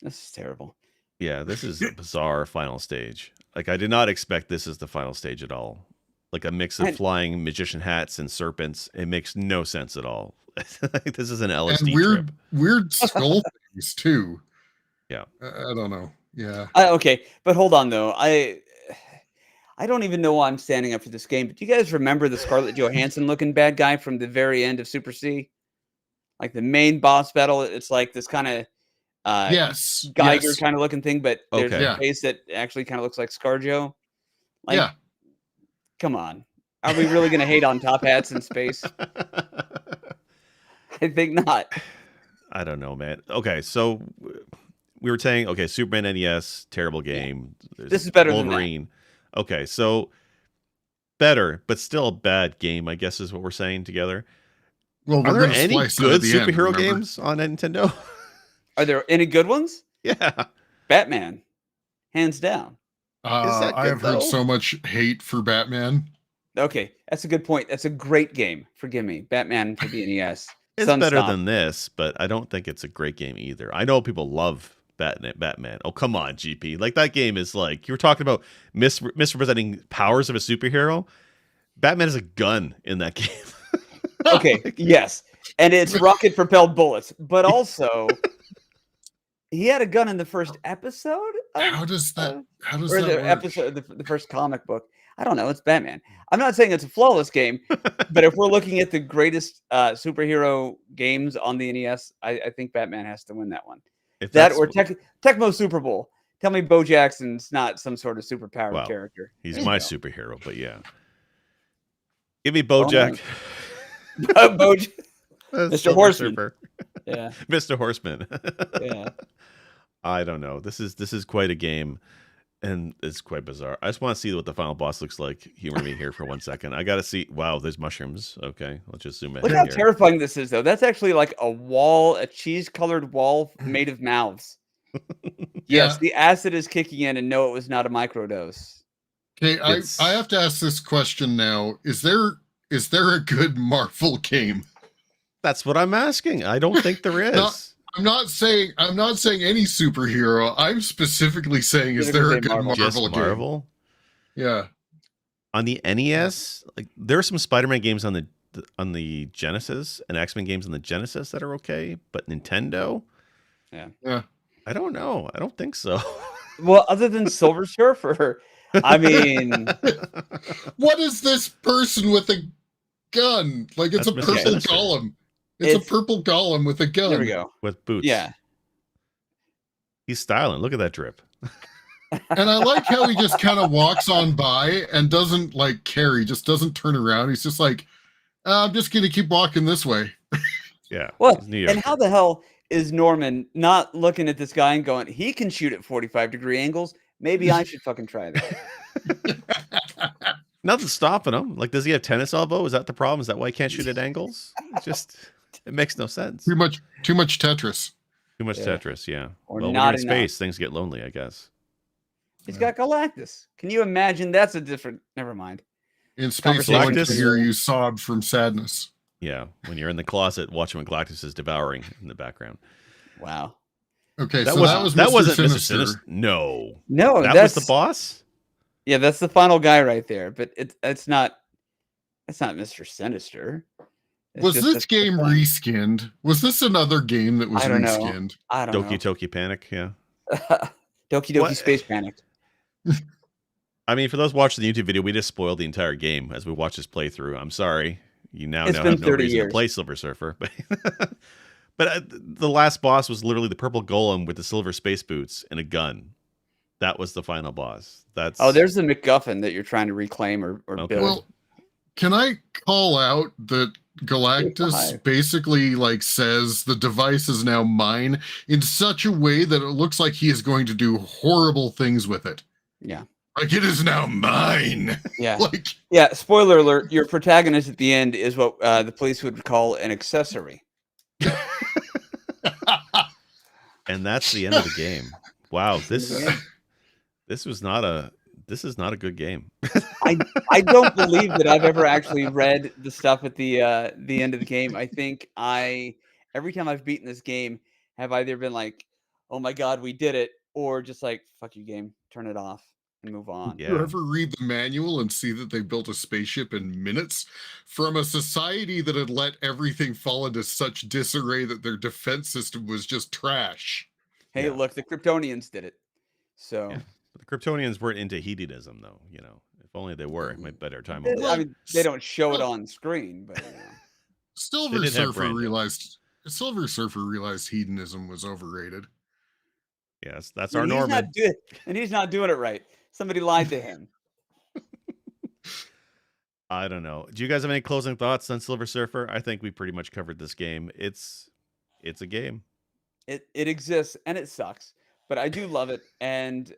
This is terrible. Yeah, this is a bizarre final stage. Like, I did not expect this as the final stage at all. Like a mix of flying magician hats and serpents. It makes no sense at all. This is an LSD And trip. weird skull things too. Yeah. I don't know. Yeah. Okay, but hold on though. I don't even know why I'm standing up for this game. But do you guys remember the Scarlett Johansson looking bad guy from the very end of Super C? Like the main boss battle. It's like this kind of Yes. Geiger Yes. kind of looking thing, but there's Okay. a face that actually kind of looks like ScarJo. Like, Yeah. come on. Are we really going to hate on top hats in space? I think not. I don't know, man. Okay, so we were saying, okay, Superman NES, terrible game. There's This is better than that. Wolverine. Okay, so better, but still a bad game, I guess is what we're saying together. Well, Are we're there gonna any splice out good at the end, superhero remember? games on Nintendo? Are there any good ones? Yeah. Batman, hands down. that I good, have heard though? so much hate for Batman. Okay, that's a good point. That's a great game. Forgive me, Batman for the NES. It's Sun better Stomp. than this, but I don't think it's a great game either. I know people love Batman. Oh, come on, GP. Like, that game is like, you were talking about misrepresenting powers of a superhero. Batman is a gun in that game. Okay, yes, and it's rocket propelled bullets, but also he had a gun in the first episode. How does that or work? the episode, the first comic book. I don't know. It's Batman. I'm not saying it's a flawless game, but if we're looking at the greatest superhero games on the NES, I think Batman has to win that one. If That that's or Tecmo Super Bowl. Tell me Bo Jackson's not some sort of superpowered Well, character. he's There my you go. superhero, but yeah. Give me BoJack. Mr. Horseman. Yeah, Mr. Horseman. yeah. I don't know. This is quite a game, and it's quite bizarre. I just want to see what the final boss looks like. Humor me here for 1 second. I got to see. Wow, there's mushrooms. Okay, let's just zoom in Look how here. terrifying this is, though. That's actually like a wall, a cheese-colored wall made of mouths. Yes, Yeah. the acid is kicking in, and no, it was not a microdose. Okay, It's- I have to ask this question now. Is there a good Marvel game? That's what I'm asking. I don't think there is. No. I'm not saying any superhero. I'm specifically saying, is there a good Marvel. Just Marvel game? Marvel. Yeah. On the NES, like, there are some Spider-Man games on the Genesis and X-Men games on the Genesis that are okay, but Nintendo, Yeah. I don't know. I don't think so. Well, other than Silver Surfer, I mean, What is this person with a gun? Like, it's That's a Mr. purple Sinister. golem. It's a It's- purple golem with a gun. there we go. With boots. Yeah. He's styling. Look at that drip. And I like how he just kind of walks on by and doesn't like care. He just doesn't turn around. He's just like, I'm just going to keep walking this way. Yeah. Well, he's New York. and how the hell is Norman not looking at this guy and going, he can shoot at 45-degree angles. Maybe I should fucking try that. Nothing's stopping him. Like, does he have tennis elbow? Is that the problem? Is that why he can't shoot at angles? It's just, it makes no sense. Too much Tetris. Too much Yeah. Tetris, yeah. Or Well, when not you're in enough. space, things get lonely, I guess. He's got Galactus. Can you imagine? That's a different. Never mind. In space, Conversation no one Galactus- can hear you sob from sadness. Yeah, when you're in the closet watching what Galactus is devouring in the background. Wow. Okay, That so wasn't that was Mr. Mr. Sinister. Sinister. No, No, that that's was the boss. Yeah, that's the final guy right there. But it's not. It's not Mr. Sinister. It's Was just this the game thing. reskinned? Was this another game that was I don't know. reskinned? I don't Doki Toki Panic. Yeah. know. Doki Doki What? Space Panic. I mean, for those watching the YouTube video, we just spoiled the entire game as we watch this playthrough. I'm sorry. You now It's have been no 30 reason years. to play Silver Surfer. But the last boss was literally the purple golem with the silver space boots and a gun. That was the final boss. Oh, That's there's the MacGuffin that you're trying to reclaim or okay. build. Well, can I call out that Galactus basically like says the device is now mine in such a way that it looks like he is going to do horrible things with it. Yeah. Like it is now mine. Yeah. Like Yeah. Spoiler alert: your protagonist at the end is what the police would call an accessory. And that's the end of the game. Wow, this is not a good game. I don't believe that I've ever actually read the stuff at the end of the game. I think every time I've beaten this game have either been like, "Oh my god, we did it," or just like, "Fuck you, game, turn it off and move on." You ever read the manual and see that they built a spaceship in minutes from a society that had let everything fall into such disarray that their defense system was just trash? Hey, look, the Kryptonians did it. So the Kryptonians weren't into hedonism, though. You know, if only they were, it might better time. I mean, they don't show it on screen, but Silver Surfer realized hedonism was overrated. Yes, that's our Norman. And he's not doing it right. Somebody lied to him. I don't know. Do you guys have any closing thoughts on Silver Surfer? I think we pretty much covered this game. It's a game. It exists and it sucks, but I do love it. And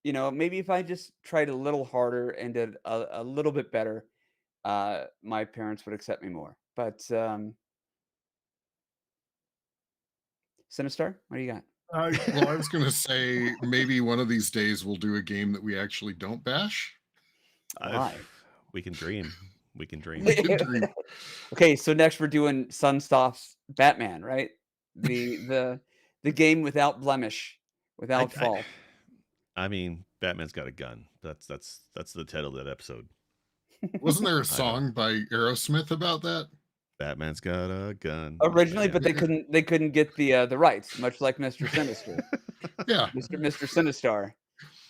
you know, maybe if I just tried a little harder and did a little bit better, my parents would accept me more. But Sinistar, what do you got? Well, I was going to say maybe one of these days we'll do a game that we actually don't bash. We can dream. We can dream. Okay, so next we're doing Sunsoft's Batman, right? The game without blemish, without fault. I mean, Batman's got a gun. That's the title of that episode. Wasn't there a song by Aerosmith about that? Batman's got a gun. Originally, but they couldn't get the rights, much like Mr. Sinister. Yeah. Mr. Sinistar.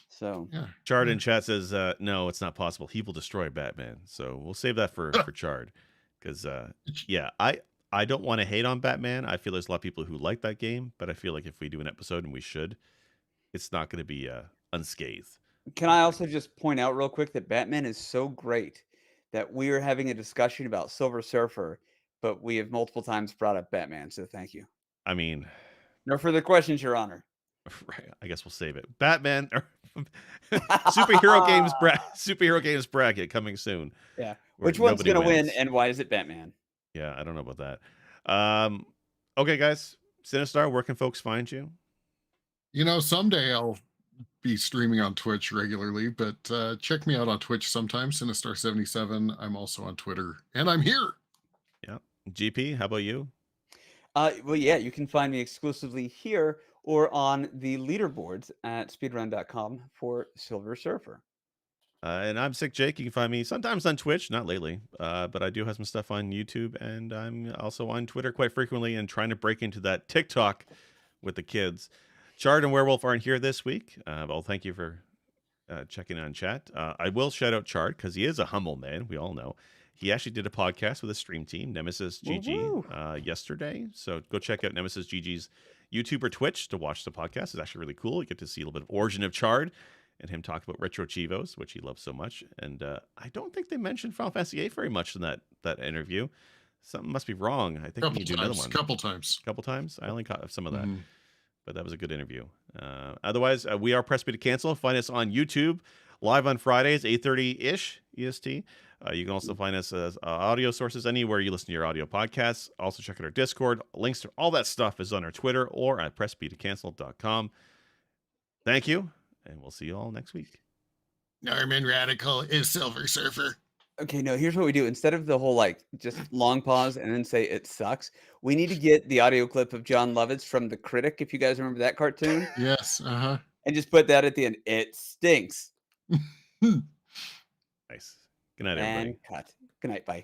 So Chard in chat says no, it's not possible. He will destroy Batman. So we'll save that for Chard. Because I don't want to hate on Batman. I feel there's a lot of people who like that game, but I feel like if we do an episode, and we should, it's not going to be unscathed. Can I also just point out real quick that Batman is so great that we are having a discussion about Silver Surfer, but we have multiple times brought up Batman, so thank you. I mean, no further questions, Your Honor. Right, I guess we'll save it. Batman superhero games bracket coming soon. Yeah. Which one's going to win and why is it Batman? Yeah, I don't know about that. Okay, guys. Sinistar, where can folks find you? You know, someday I'll be streaming on Twitch regularly, but check me out on Twitch sometime, Sinistar77. I'm also on Twitter, and I'm here. Yeah. GP, how about you? Well, yeah, you can find me exclusively here or on the leaderboards at speedrun.com for Silver Surfer. And I'm Sick Jake. You can find me sometimes on Twitch, not lately, but I do have some stuff on YouTube, and I'm also on Twitter quite frequently and trying to break into that TikTok with the kids. Chard and Werewolf aren't here this week. Well, thank you for checking on chat. I will shout out Chard because he is a humble man. We all know. He actually did a podcast with a stream team, Nemesis GG, yesterday. So go check out Nemesis GG's YouTube or Twitch to watch the podcast. It's actually really cool. You get to see a little bit of origin of Chard and him talk about Retro Chivos, which he loves so much. And I don't think they mentioned Final Fantasy VIII very much in that interview. Something must be wrong. I think we need to do another one. Couple times. I only caught some of that. But that was a good interview. Otherwise, we are Press B to Cancel. Find us on YouTube, live on Fridays, 8:30-ish EST. You can also find us as audio sources anywhere you listen to your audio podcasts. Also check out our Discord. Links to all that stuff is on our Twitter or at pressbtocancel.com. Thank you, and we'll see you all next week. Norman Radical is Silver Surfer. Okay, no, here's what we do. Instead of the whole, just long pause and then say it sucks, we need to get the audio clip of John Lovitz from The Critic, if you guys remember that cartoon. Yes, And just put that at the end. It stinks. Nice. Good night, everybody. And cut. Good night, bye.